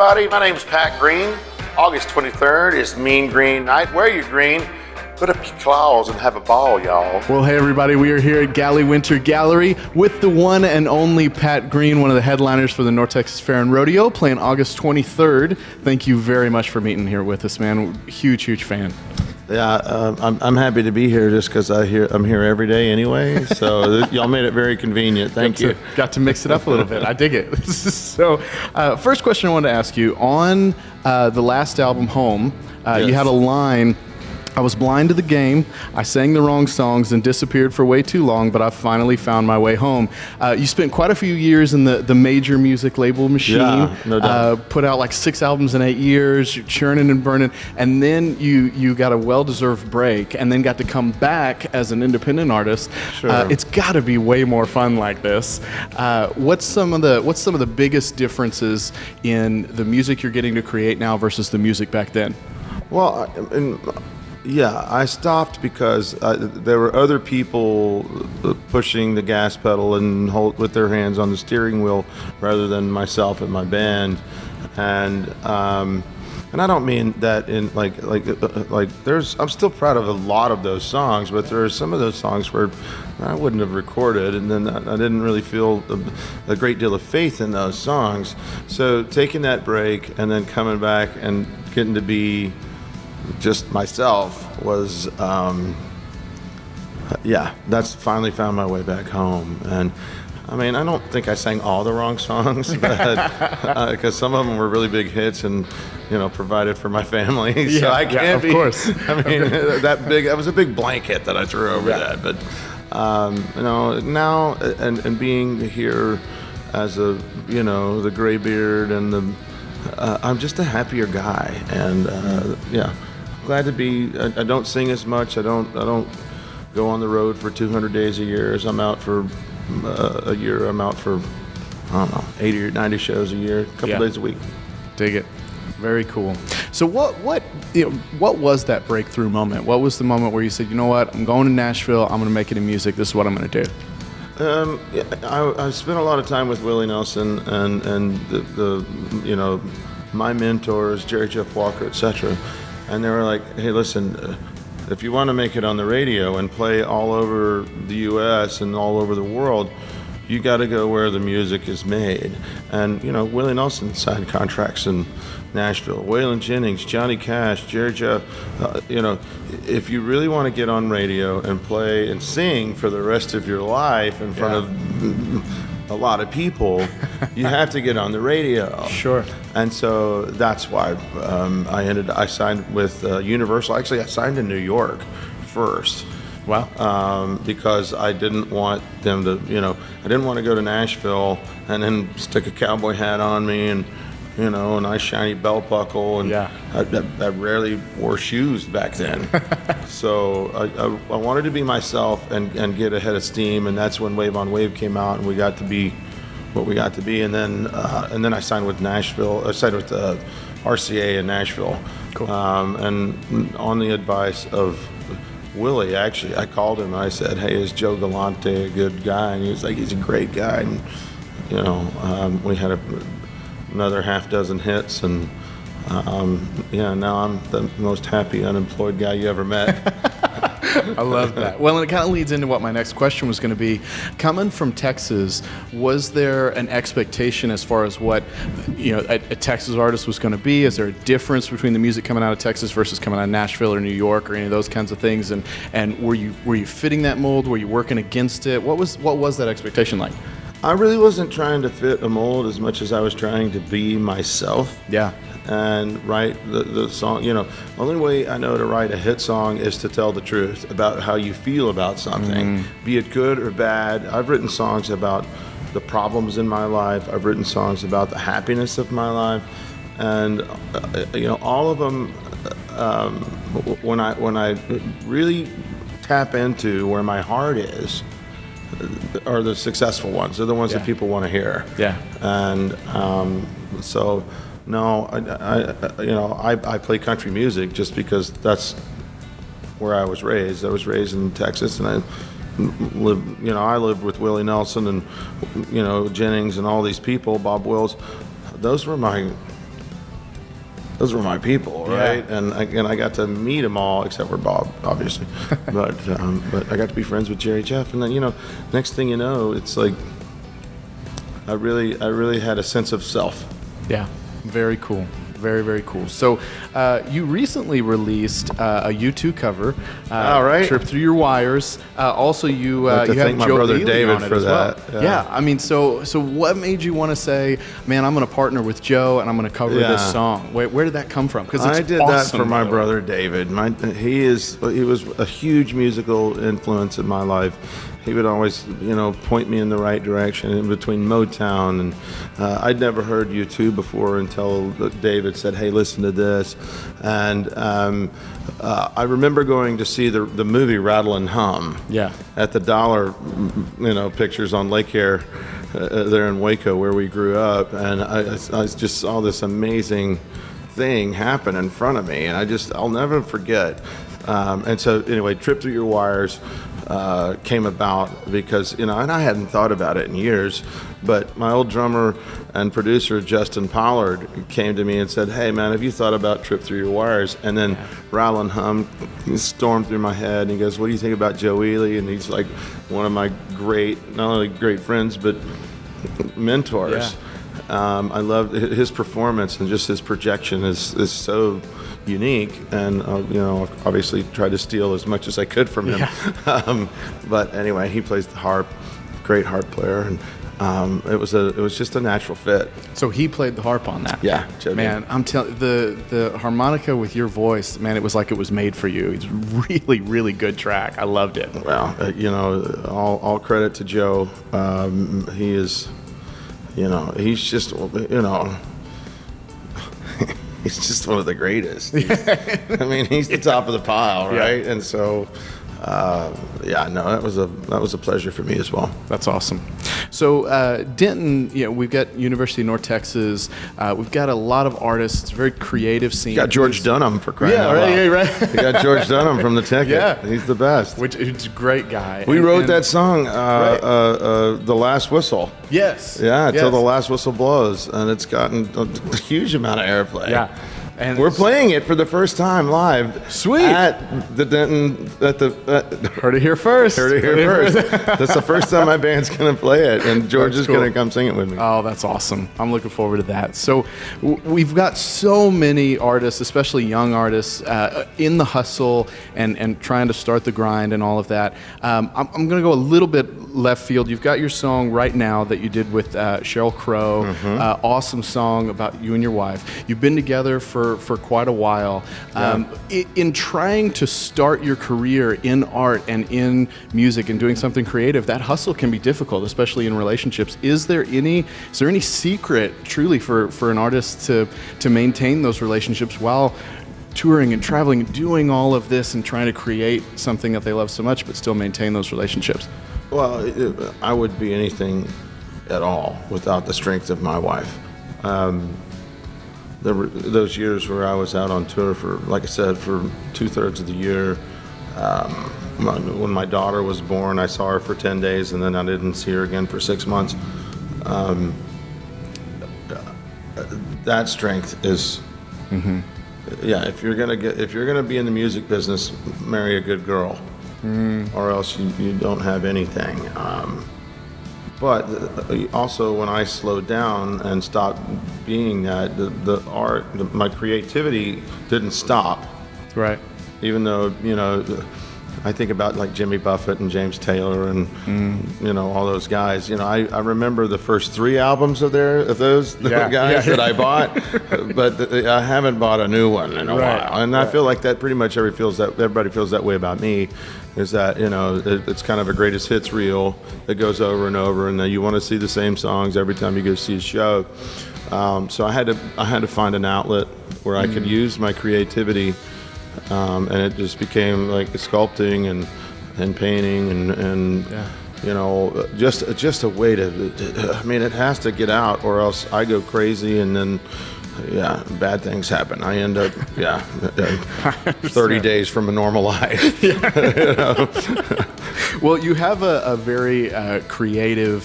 everybody. My name's Pat Green. August 23rd is Mean Green Night. Wear your green. Put up your claws and have a ball, y'all. Well, hey, everybody. We are here at Galleywinter Gallery with the one and only Pat Green, one of the headliners for the North Texas Fair and Rodeo, playing August 23rd. Thank you very much for meeting here with us, man. Huge fan. Yeah, I'm happy to be here just because I'm here every day anyway. So y'all made it very convenient. Thank you. Got to mix it up a little bit. I dig it. So, first question I wanted to ask you on the last album, Home. Yes. You had a line. I was blind to the game. I sang the wrong songs and disappeared for way too long, but I finally found my way home. You spent quite a few years in the major music label machine. Yeah, no doubt. Put out like 6 albums in 8 years, churning and burning, and then you got a well-deserved break, and then got to come back as an independent artist. Sure. It's got to be way more fun like this. What's some of the biggest differences in the music you're getting to create now versus the music back then? Well, yeah, I stopped because there were other people pushing the gas pedal and with their hands on the steering wheel rather than myself and my band, and I don't mean that in like I'm still proud of a lot of those songs, but there are some of those songs where I wouldn't have recorded, and then I didn't really feel a great deal of faith in those songs. So taking that break and then coming back and getting to be just myself was, that's finally found my way back home. And I mean, I don't think I sang all the wrong songs, but because some of them were really big hits and, provided for my family. So I can't of course. I mean, that was a big blanket that I threw over that. But, now and being here as the gray beard and I'm just a happier guy. And, glad to be. I don't sing as much. I don't go on the road for 200 days a year. As I'm out for a year. I'm out for 80 or 90 shows a year, a couple days a week. Dig it. Very cool. So what was that breakthrough moment? What was the moment where you said, you know what, I'm going to Nashville. I'm going to make it in music. This is what I'm going to do. I spent a lot of time with Willie Nelson and the my mentors, Jerry Jeff Walker, etc. And they were like, hey, listen, if you want to make it on the radio and play all over the U.S. and all over the world, you got to go where the music is made. And, Willie Nelson signed contracts in Nashville, Waylon Jennings, Johnny Cash, Jerry Jeff. If you really want to get on radio and play and sing for the rest of your life in front of a lot of people, you have to get on the radio. Sure. And so that's why I signed with Universal. Actually, I signed in New York first. Wow. Because I didn't want them to, I didn't want to go to Nashville and then stick a cowboy hat on me and, a nice shiny belt buckle. And I rarely wore shoes back then. So I wanted to be myself and get ahead of steam. And that's when Wave on Wave came out and we got to be what we got to be. And then I signed with Nashville. I signed with RCA in Nashville. Cool. And on the advice of Willie, actually, I called him and I said, hey, is Joe Galante a good guy? And he was like, he's a great guy. And, we had another half dozen hits, and now I'm the most happy unemployed guy you ever met. I love that. Well, and it kind of leads into what my next question was going to be. Coming from Texas, was there an expectation as far as what a Texas artist was going to be? Is there a difference between the music coming out of Texas versus coming out of Nashville or New York or any of those kinds of things? And were you fitting that mold? Were you working against it? What was that expectation like? I really wasn't trying to fit a mold as much as I was trying to be myself. Yeah. And write the song. The only way I know to write a hit song is to tell the truth about how you feel about something, be it good or bad. I've written songs about the problems in my life. I've written songs about the happiness of my life, and all of them. When I really tap into where my heart is, are the successful ones. They're the ones that people want to hear. Yeah. And so. No, I play country music just because that's where I was raised. I was raised in Texas, and I lived with Willie Nelson and Jennings and all these people, Bob Wills. Those were my those were my people, right? And I got to meet them all, except for Bob, obviously. but I got to be friends with Jerry Jeff, and then next thing you know, it's like I really had a sense of self. Yeah, very cool. Very, very cool. So, you recently released a U2 cover, All right. "Trip Through Your Wires." Also, you I'd like to you thank have my Joe brother Ely David on it for as well. that. Yeah. I mean, so what made you want to say, "Man, I'm going to partner with Joe and I'm going to cover this song"? Where did that come from? Because I did awesome, that for my by the way. brother David. He was a huge musical influence in my life. He would always, point me in the right direction in between Motown, and I'd never heard U2 before until David said, "Hey, listen to this." And I remember going to see the movie Rattle and Hum. Yeah. At the Dollar, Pictures on Lake Air, there in Waco, where we grew up, and I just saw this amazing thing happen in front of me, and I'll never forget. And so anyway, "Trip Through Your Wires" came about because, and I hadn't thought about it in years, but my old drummer and producer, Justin Pollard, came to me and said, "Hey man, have you thought about Trip Through Your Wires?" And then Rattle and Hum stormed through my head, and he goes, "What do you think about Joe Ely?" And he's like one of my not only great friends, but mentors. I love his performance, and just his projection is so unique, and obviously tried to steal as much as I could from him. But anyway, he plays the harp, great harp player, and it was just a natural fit. So he played the harp on that. Yeah, Joe did. Man, I'm telling the harmonica with your voice, man, it was like it was made for you. It's really, really good track. I loved it. Well, all credit to Joe. He is, he's just, he's just one of the greatest. I mean, he's the top of the pile, right? And so, that was a pleasure for me as well. That's awesome. So Denton, we've got University of North Texas. We've got a lot of artists. It's a very creative scene. You got George Dunham for crying out loud. Yeah, right. You got George Dunham from The Ticket. Yeah. He's the best. He's a great guy. We wrote that song, The Last Whistle. Yes. Yeah, yes. Till the Last Whistle Blows, and it's gotten a huge amount of airplay. Yeah. And we're playing it for the first time live. Sweet. At the Denton, Heard it here first. Heard it here first. That's the first time my band's going to play it, and George That's is cool. going to come sing it with me. Oh, that's awesome. I'm looking forward to that. So we've got so many artists, especially young artists, in the hustle and trying to start the grind and all of that. I'm going to go a little bit left field. You've got your song Right Now that you did with Sheryl Crow. Awesome song about you and your wife. You've been together for quite a while. In trying to start your career in art and in music and doing something creative, that hustle can be difficult, especially in relationships. Is there any secret truly for an artist to maintain those relationships while touring and traveling and doing all of this and trying to create something that they love so much but still maintain those relationships? Well, I wouldn't be anything at all without the strength of my wife. Those years where I was out on tour for, like I said, for 2/3 of the year. When my daughter was born, I saw her for 10 days, and then I didn't see her again for 6 months. That strength is, if you're gonna be in the music business, marry a good girl, or else you don't have anything. But also, when I slowed down and stopped being that, the art, my creativity didn't stop. Right. Even though, I think about like Jimmy Buffett and James Taylor and, all those guys. I remember the first 3 albums of those guys that I bought, but I haven't bought a new one in a while. And I feel like that pretty much everybody feels that way about me. Is that, it's kind of a greatest hits reel that goes over and over, and then you want to see the same songs every time you go see a show. So I had to find an outlet where I could use my creativity, and it just became like sculpting and painting and just a way to. I mean, it has to get out, or else I go crazy, and then. Yeah, bad things happen. I end up, 30 days from a normal life. Well, you have a very creative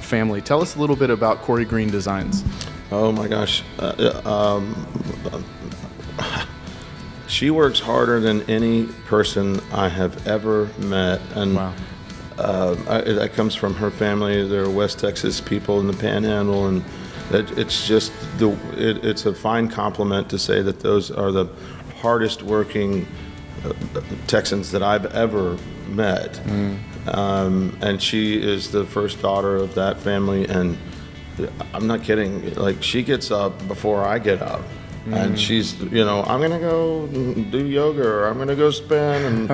family. Tell us a little bit about Corey Green Designs. Oh my gosh. she works harder than any person I have ever met, and Wow. that comes from her family. They're West Texas people in the Panhandle, and it's just it's a fine compliment to say that those are the hardest working Texans that I've ever met. And she is the first daughter of that family, and I'm not kidding. Like, she gets up before I get up. And she's, I'm going to go do yoga, or I'm going to go spin, and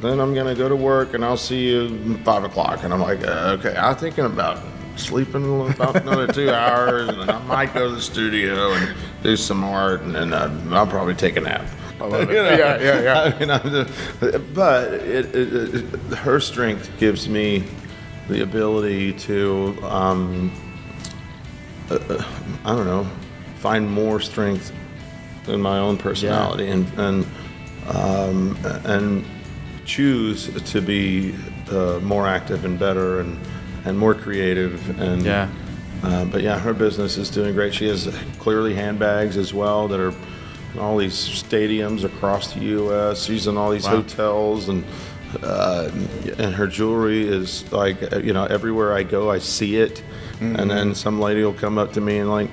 then I'm going to go to work, and I'll see you at 5 o'clock. And I'm like, okay, I'm thinking about sleeping about another 2 hours, and then I might go to the studio and do some art, and then I'll probably take a nap. I love it. Yeah. I mean, but her strength gives me the ability to, I don't know, find more strength in my own personality, and choose to be more active and better and more creative. And but yeah, her business is doing great. She has clearly handbags as well that are in all these stadiums across the U.S. She's in all these hotels, and her jewelry is like, everywhere I go, I see it. And then some lady will come up to me and like,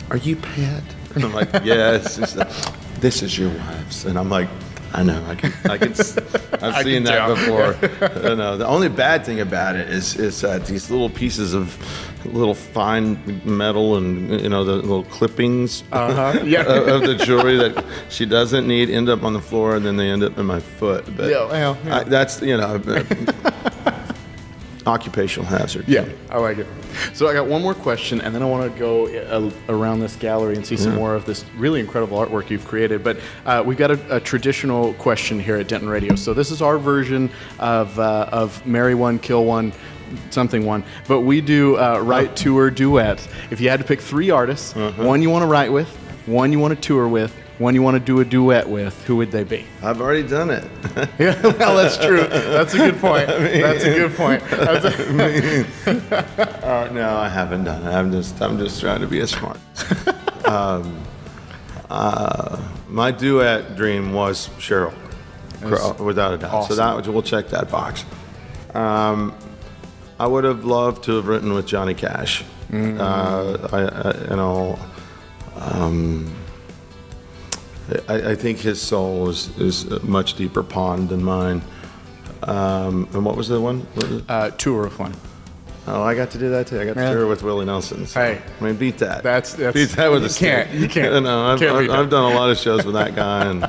"Are you Pat?" And I'm like, "Yes." She's like, "This is your wife's," and I'm like, "I know, I've seen that before." The only bad thing about it is that these little pieces of little fine metal and the little clippings of the jewelry that she doesn't need end up on the floor, and then they end up in my foot. But that's occupational hazard. Yeah, I like it. So I got one more question, and then I want to go around this gallery and see some more of this really incredible artwork you've created. But we've got a traditional question here at Denton Radio. So this is our version of Marry One, Kill One, something one. But we do write, tour, duet. If you had to pick 3 artists, one you want to write with, one you want to tour with, one you want to do a duet with, who would they be? I've already done it. Yeah, well, that's true. That's a good point. That's a good point. No, I haven't done it. I'm just trying to be a smart. My duet dream was Cheryl, without a doubt. Awesome. So we'll check that box. I would have loved to have written with Johnny Cash. I think his soul is a much deeper pond than mine. And what was the one? Tour of one. Oh, I got to do that too. I got to tour with Willie Nelson. So, Hey. I mean, beat that. That's beat that with a stick. You can't. No, I've done a lot of shows with that guy, and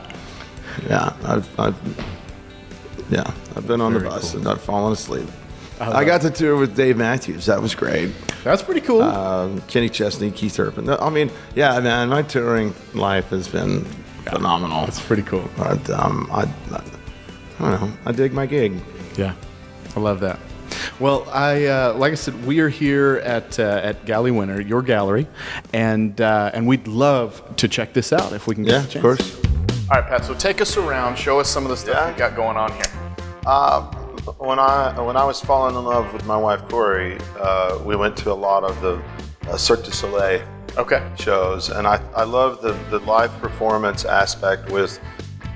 I've been on the bus and I've fallen asleep. I got to tour with Dave Matthews. That was great. That's pretty cool. Kenny Chesney, Keith Urban. I mean, yeah, man, my touring life has been phenomenal. That's pretty cool. But I don't know. I dig my gig. Yeah, I love that. Well, like I said, we are here at Galleywinter, your gallery, and we'd love to check this out if we can get the chance. Of course. All right, Pat. So take us around. Show us some of the stuff you got going on here. When I was falling in love with my wife Corey, we went to a lot of the Cirque du Soleil shows, and I love the live performance aspect with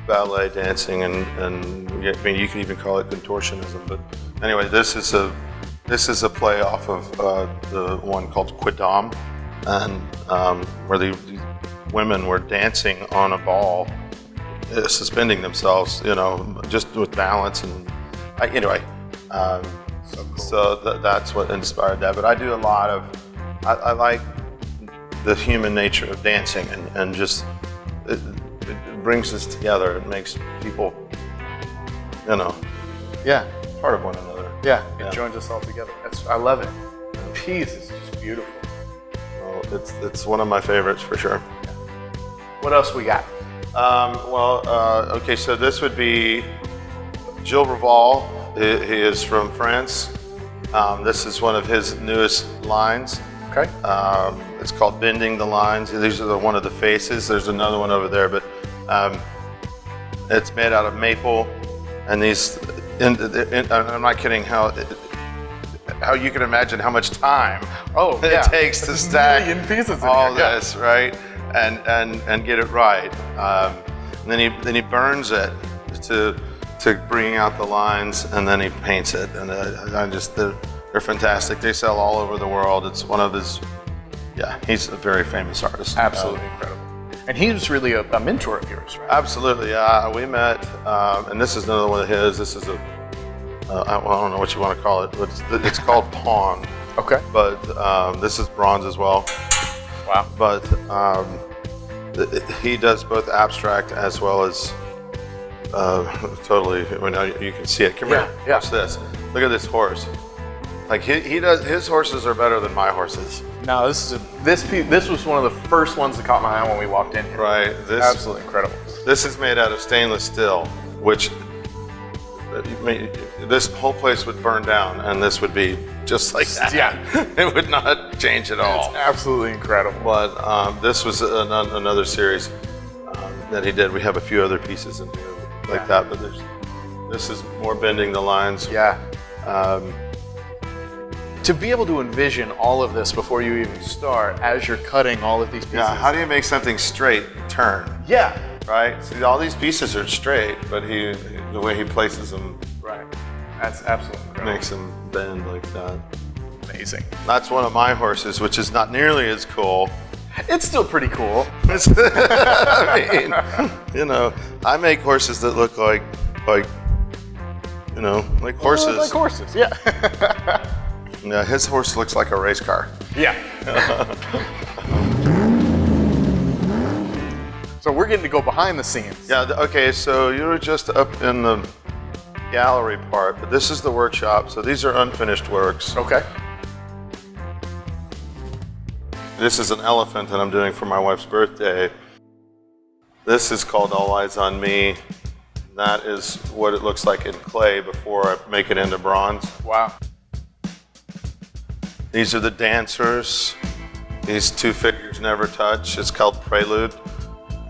ballet dancing, and I mean, you can even call it contortionism. But anyway, this is a play off of the one called Quidam, and where the women were dancing on a ball, suspending themselves, just with balance and. So that's what inspired that. But I do a lot of, I like the human nature of dancing, and just it brings us together. It makes people, part of one another. Yeah, it joins us all together. I love it. The piece is just beautiful. Well, it's one of my favorites for sure. What else we got? Okay, so this would be Gilles Raval. He is from France. This is one of his newest lines. Okay. It's called Bending the Lines. These are one of the faces. There's another one over there, but it's made out of maple. And these, I'm not kidding, how you can imagine how much time it takes to stack pieces all this, right? And get it right. And then he burns it to bring out the lines, and then he paints it. And they're fantastic. They sell all over the world. It's one of his, he's a very famous artist. Absolutely incredible. And he was really a mentor of yours, right? Absolutely, yeah. We met, and this is another one of his. This is I don't know what you want to call it, but it's called Pawn. Okay. But this is bronze as well. Wow. But he does both abstract as well as totally. You can see it. Come here. Yeah. Watch this. Look at this horse. Like he does. His horses are better than my horses. No, this was one of the first ones that caught my eye when we walked in here. Right. Absolutely incredible. This is made out of stainless steel, which this whole place would burn down, and this would be just like that. Yeah. It would not change at all. It's absolutely incredible. But this was another series that he did. We have a few other pieces in here like that, but this is more bending the lines. Yeah. To be able to envision all of this before you even start, as you're cutting all of these pieces. Yeah, how do you make something straight turn? Yeah. Right? See, all these pieces are straight, but the way he places them Right. That's absolutely incredible. makes them bend like that. Amazing. That's one of my horses, which is not nearly as cool. It's still pretty cool. I mean, I make horses that look like horses. Like horses, yeah. Yeah, his horse looks like a race car. Yeah. So we're getting to go behind the scenes. Yeah, okay, so you were just up in the gallery part, but this is the workshop, so these are unfinished works. Okay. This is an elephant that I'm doing for my wife's birthday. This is called All Eyes on Me. That is what it looks like in clay before I make it into bronze. Wow. These are the dancers. These two figures never touch. It's called Prelude.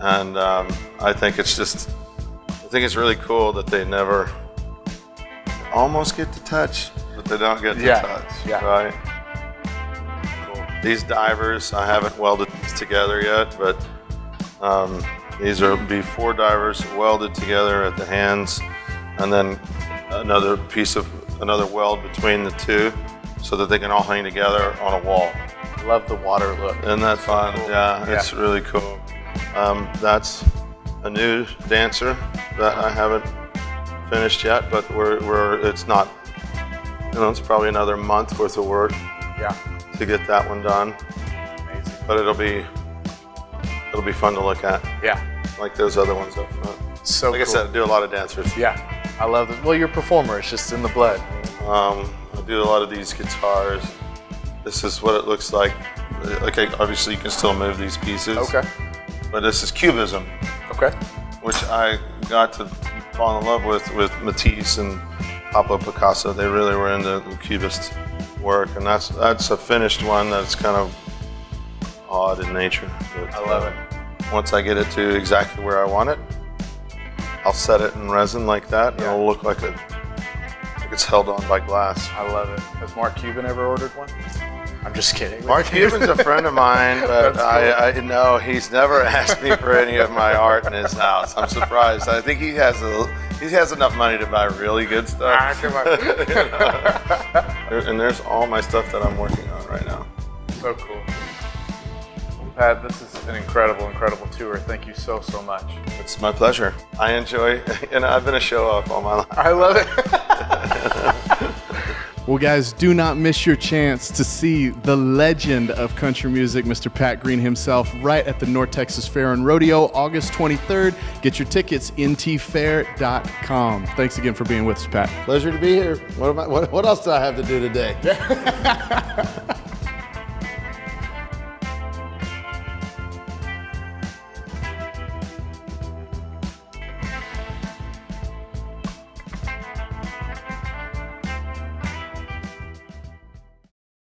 And I think it's really cool that they never almost get to touch, but they don't get to touch. Yeah. Right? Cool. These divers, I haven't welded these together yet, but these will be 4 divers welded together at the hands, and then another weld between the two, so that they can all hang together on a wall. Love the water look. Isn't that fun? Cool. Yeah, it's really cool. That's a new dancer that I haven't finished yet, but it's not, it's probably another month worth of work to get that one done. Amazing. But it'll be fun to look at. Yeah. Like those other ones up front. So like cool. I said, I do a lot of dancers. Yeah. I love it. Well, you're a performer. It's just in the blood. I do a lot of these guitars. This is what it looks like. Okay, obviously you can still move these pieces. Okay. But this is Cubism. Okay. Which I got to fall in love with Matisse and Pablo Picasso. They really were into the Cubist work, and that's a finished one that's kind of odd in nature. But, I love it. Once I get it to exactly where I want it, I'll set it in resin like that, and it'll look like it's held on by glass. I love it. Has Mark Cuban ever ordered one? I'm just kidding. Mark Cuban's a friend of mine, but I know he's never asked me for any of my art in his house. I'm surprised. I think he has enough money to buy really good stuff. Come on. And there's all my stuff that I'm working on right now. So cool. Pat, this is an incredible, incredible tour. Thank you so, so much. It's my pleasure. I enjoy, and I've been a show off all my life. I love it. Well, guys, do not miss your chance to see the legend of country music, Mr. Pat Green himself, right at the North Texas Fair and Rodeo, August 23rd. Get your tickets, ntfair.com. Thanks again for being with us, Pat. Pleasure to be here. What else do I have to do today?